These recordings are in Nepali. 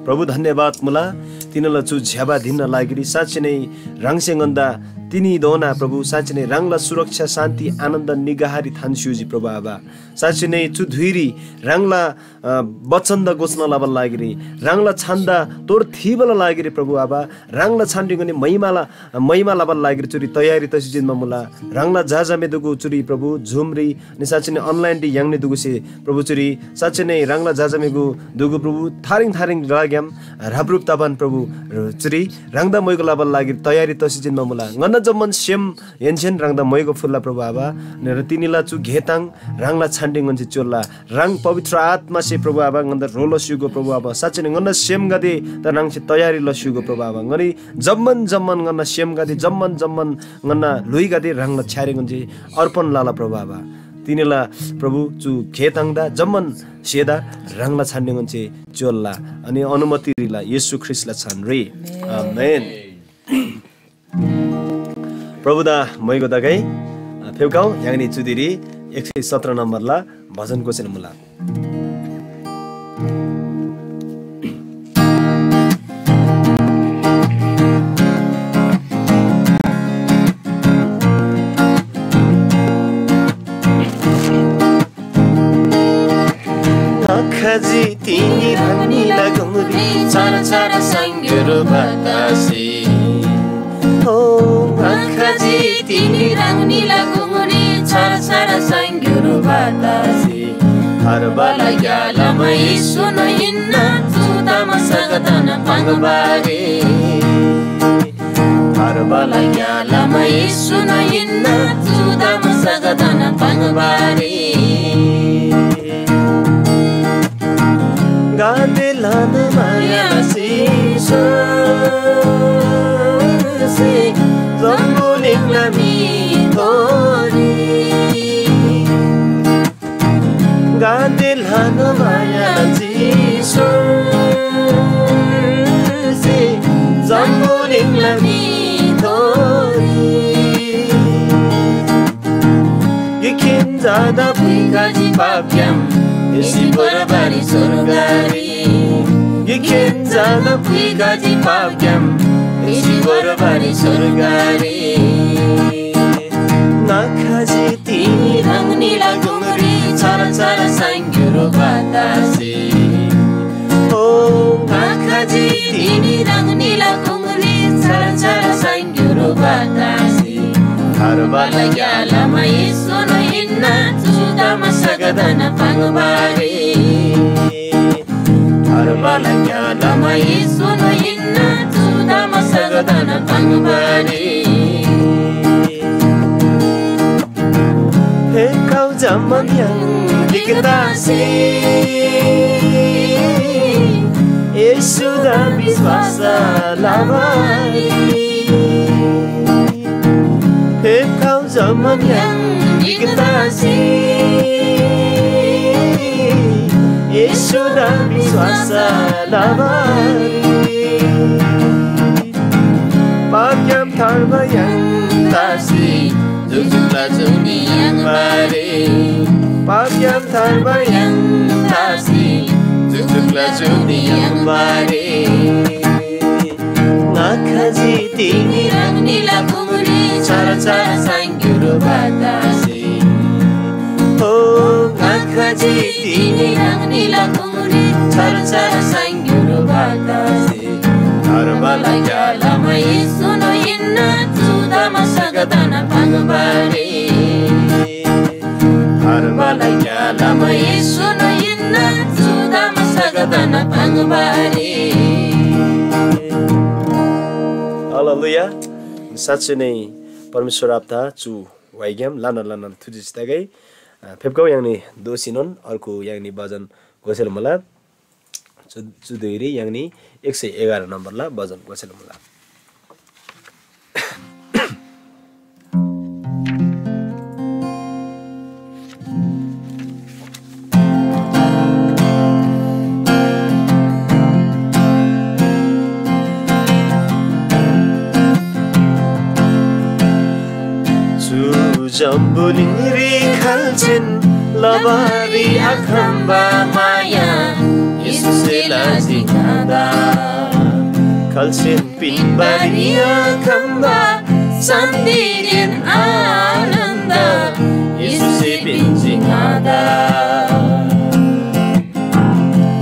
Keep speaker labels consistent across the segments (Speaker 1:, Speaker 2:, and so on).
Speaker 1: प्रभु धन्यवाद मुला तिनीलाई चु झ्याबा दिन लागिरी साँच्चै नै राङसेगन्दा तिनी दोना प्रभु साँच्चै नै राङला सुरक्षा शान्ति आनन्द निगाहारी थान्स्युजी प्रभु आबा साँच्चै नै चु धुइरी राङला बचन्द गोच्न लाबल लागिरी राङला छान्दा तोर थिबल लागिरी प्रभु आबा राङला छान्डिगने महिमा लाबल लागिरी चुरी तयारी तसी जिनमा मुला राङला जाजामे दुगु चुरी प्रभु झुमरी अनि साँच्चै नै अनलाइन दि याङने दुगुसे प्रभु चुरी साँच्चै नै राङला जाजामेगु दुगु प्रभु थारिङ लाग्याम राब्रुप ताबान प्रभु चुरी राङदा मयको लाबल लागिरी तयारी तसी जिनमा मुला ngana जमन सेम येनछेन राङदा मयको फुल्ला प्रभु आबा नेर तिनीला चु घेताङ राङला छान्डिङ गन्छि चोल्ला राङ पवित्र आत्मा से प्रभु आबा nganda रोलो सुगो प्रभु आबा साँच्चै नै ngana सेम गदे त राङसे तयारी ल सुगो प्रभु आबा ngani जम्मन ngana सेम गदे जम्मन ngana लुइ गदे राङला छ्यारे गन्छि अर्पण लाला प्रभु आबा तिनीला प्रभु चु घेताङदा जम्मन सेदा राङला छान्डिङ गन्छि चोल्ला अनि अनुमति रिला येशू ख्रीष्टला छान रे आमेन प्रभुदा मयको दगाई फेउकाउ याङनी चुदिरी 117 नम्बरला भजन कोसेन मुला आखाजी तिनी रानी लगुरी चारा चारा संगरो बतासी
Speaker 2: आखाजी तिनी रानी लगुरी चारा चारा संगरो बतासी हर बाला यालमा सुन हिन्ना सुदाम सगदन पंगबारे हर बाला यालमा सुन हिन्ना सुदाम सगदन पंगबारे
Speaker 1: गादे लान माया सिसो से जम्बुलिङ लामी थोरी गादे लान माया सिसो से जम्बुलिङ लामी थोरी यकिन जादा भुइकाजी पाप्याम यसी बरबारी सुरगारी यकिन जादा भुइकाजी पाप्याम यसी बरबारी सुरगारी नाखाजी तिनी राङनी लगुरी चारा चारा संगरो बतासी ओ नाखाजी तिनी राङनी लगुरी चारा चारा संगरो बतासी हरबाला यालमा सुन हिन्ना सुदाम सगदन पंगबारे हरबाला यालमा सुन हिन्ना सुदाम सगदन पंगबारे फेकाउ जम्मन याङ दिगदासी येशूदा विश्वास लामारी फेकाउ जम्मन याङ दिगदासी येशूदा विश्वास लामारी पाक्याम थार्मा याङ तासी जुजुला जुनी याङ बारे पाक्याम थार्मा याङ तासी जुजुला जुनी याङ बारे नाखाजी तिनी राङनी लगुरी चारा चारा संगरो बतासी ओ नाखाजी तिनी राङनी लगुरी चारा चारा संगरो बतासी हरबाला यालमा सुन हिन्ना सुदाम सगदन पंगबारे हरबाला यालमा सुन हिन्ना सुदाम सगदन पंगबारे हालेलुया साँच्चै नै परमेश्वर आपता चु वाइग्याम लाना थुजिस्तागै फेपकाउ याङनी दोसिनन अर्को याङनी भजन घोषेल मला चुदेरी याङनी 111 नम्बरला भजन घोषेल मला जम्बुलिङ रिखाल्छिन् लबारी आखम्बा माया येशूसेला
Speaker 2: lajingada
Speaker 1: Kalsin
Speaker 2: Pinbaria kamba Santi din ananda Yesus pinjingada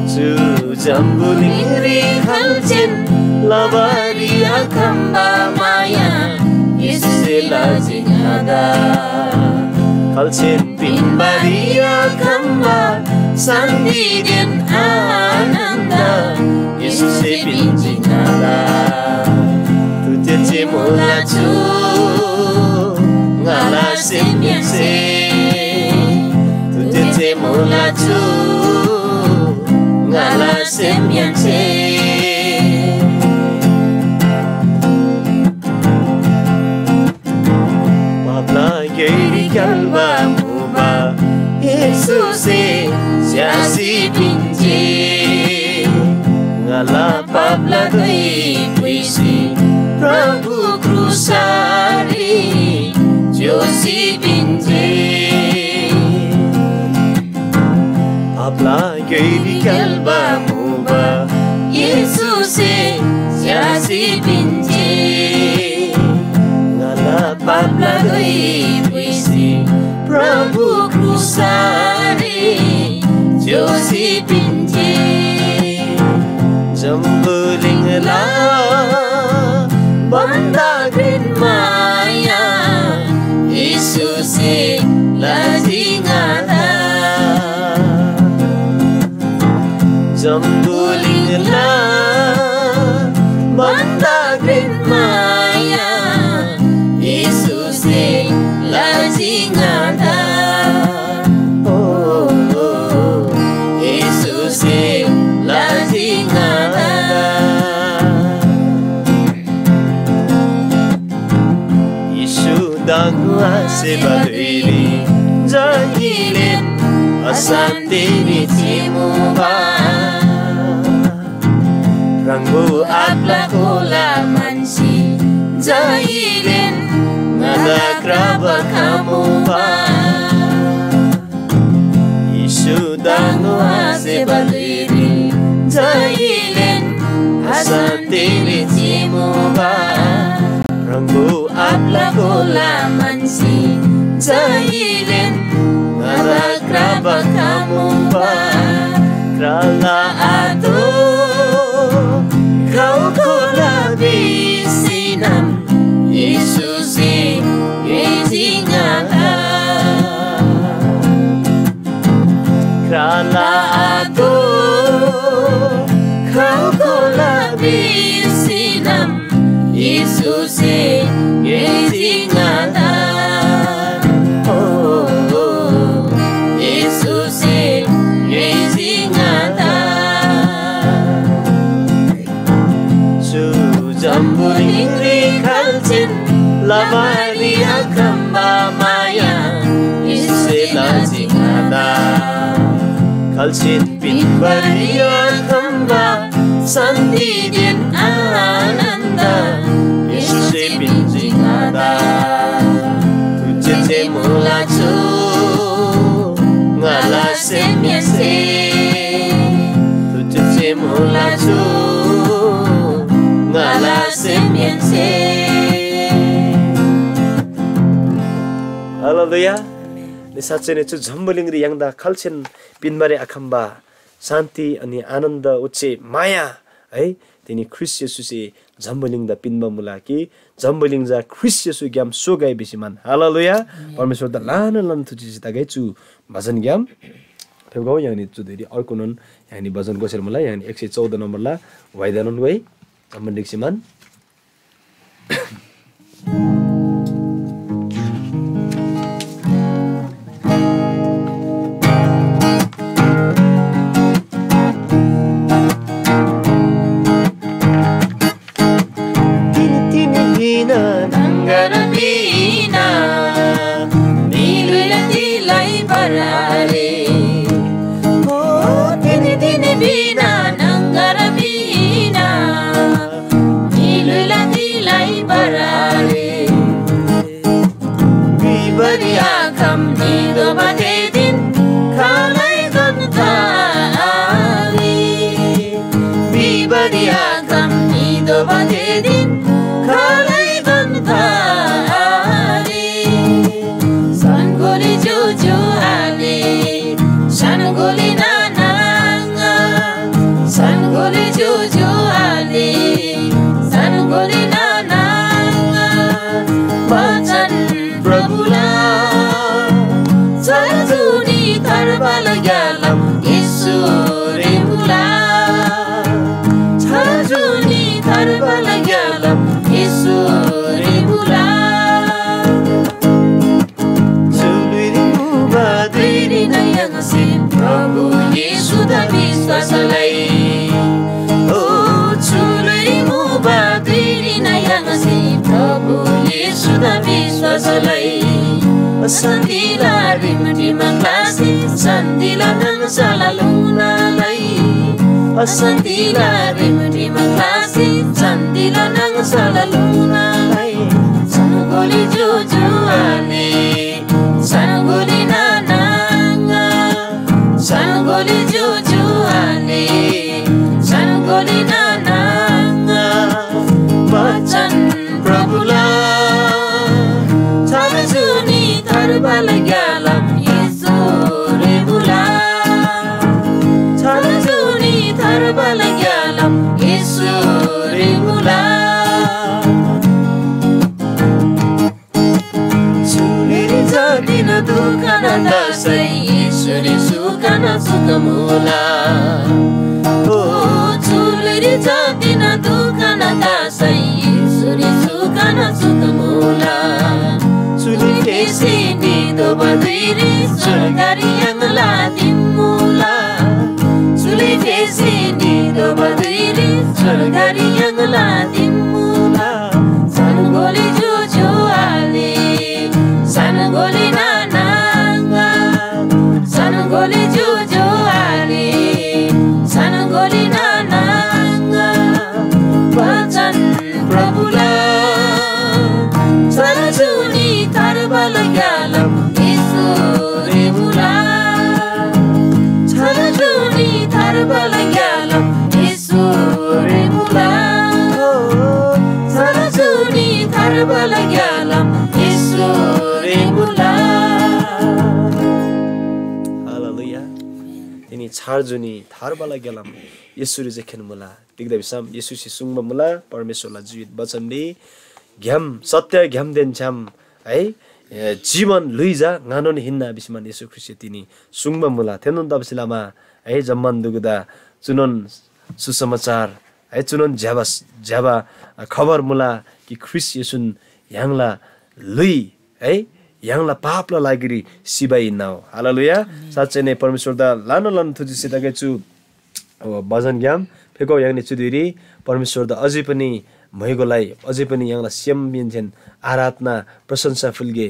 Speaker 1: Su jambulingri
Speaker 2: Kalcin Labaria kamba maya Yesus lajingada
Speaker 1: Kalsin
Speaker 2: Pinbaria kamba Santi din ananda Yesus pinjingada
Speaker 1: Tutece mula
Speaker 2: Mulaju ngala sembianse Tutece mulaju ngala sembianse
Speaker 1: Pabla geri kalba muba
Speaker 2: Yesus siasi pinje
Speaker 1: Ngala
Speaker 2: Pabla doi puisi Prabhu krusari Josi pinje
Speaker 1: Pabla geri kalba muba
Speaker 2: Yesus siasi pinje
Speaker 1: Ngala
Speaker 2: Pabla doi puisi Prabhu krusari Josi pinje
Speaker 1: Jambuling la
Speaker 2: Banda green maya Yesus lajingada
Speaker 1: Jambuling la
Speaker 2: Banda green maya Yesus lajingada Oh Yesus lajingada
Speaker 1: Dangwa sebadwili
Speaker 2: Jahilin asantini timuba
Speaker 1: Rangbu
Speaker 2: Abla kola mansi Jahilin ngadakraba kamu ba
Speaker 1: Yesu
Speaker 2: Dangwa sebadwili Jahilin asantini timuba
Speaker 1: Rangbu
Speaker 2: Abla kola mansi Jahilin ngadakraba kamu ba
Speaker 1: Krala
Speaker 2: Ato kau kola bisinam Yesus ngejingada
Speaker 1: Krala
Speaker 2: Ato kau kola bisinam Yesus ngejingada Oh Yesus ngejingada
Speaker 1: Jambuling
Speaker 2: kalcin Labari akamba maya Yesus lajingada
Speaker 1: Kalsin
Speaker 2: Pinbari akamba Santi din ananda Yesus pinjingada
Speaker 1: Tutece
Speaker 2: Mulaju ngala sembianse
Speaker 1: Tutece
Speaker 2: Mulaju ngala sembianse
Speaker 1: Haleluya. Ni साँच्चै नै झम्बलिङ्ग्री याङ्दा खल्छेन पिनबारे आखम्बा शान्ति अनि आनन्द उच्चे माया है तिनी ख्रिस्ट येशूसे झम्बलिङ्दा पिन्बा मुलाकी झम्बलिङ्जा ख्रिस्ट येशू ग्याम सो गाई बेसीमान हालेलुया परमेश्वर द लान लान तुची जिता गाई चु भजन ग्याम फेगाउ यानी चु धेरै अर्को नन यानी भजन गोसेर मलाई यानी 114 नम्बरला वाइदानन गई झम्बलिङ सिमान
Speaker 2: Nangarabina Nilulatilay barare Oh, tini bina Nangarabina गरिआकम निदो बदेदिन खलै गन्थारे सनगोली जुजु आले सनगोली नानाङा सनगोली जुजु आले सनगोली नानाङा वचन प्रभुला सजुनी तरबल ग्यालम ईश्वरे मुला सजुनी तरबल ग्यालम ईश्वरे मुला
Speaker 1: चुलिरी मुबादिरी
Speaker 2: नयंगसी प्रभु येशु द विश्वासलाई ओ चुलिरी मुबादिरी नयंगसी प्रभु येशु द विश्वासलाई Sandila rimdi maklasi sandila nang salalunalai Sandila rimdi maklasi sandila nang salalunalai Sanugoli juju ale sanugoli nananga sanugoli juju ale sanugoli nananga Wacan Prabhula Tarjuni Tarbal Galam Yesure Mula Tarjuni Tarbal Galam Yesure Mula Chuliri Jadina Dukana Dasai Yesure Sukana Sukamula Oh Chuliri Jadina Dukana Dasai Yesure Sukana Sukamula Suli sini do badiri surgari yang ladimula Suli sini do badiri surgari yang ladimula Sanugoli juju ali sanugoli nananga sanugoli juju ali sanugoli nananga Wacan Prabhula Sarjuni Tarbal Galam Isure Mula Sarjuni Tarbal Galam Isure Mula Sarjuni Tarbal Galam Isure Mula
Speaker 1: Hallelujah. Ini charjuni tharbala gelam यसुरी जेखेन मुला देख्दै बिसम यसुसी सुंगम मुला परमेश्वरलाई जीवित वचनले घ्याम सत्य घ्याम देन्छम है जीवन लुइजा गानोन हिन्ना बिसमान यसु ख्रिस्ट तिनी सुंगम मुला थेनन तबसिलामा है जम्मन दुगदा चुनन सुसमाचार है चुनन झ्याबा खबर मुला कि ख्रिस्ट यसुन याङला लुइ है याङला पापला लागिरी सिबाइ नाउ हालेलुया साच्चै नै परमेश्वर दा लानो थुजि सिताके छु भजन ग्याम फेको याङने चुदिरी परमेश्वर दा अझै पनि भइगोलाई अझै पनि याङला स्याम बिन्छन् आराधना प्रशंसा फुल्गे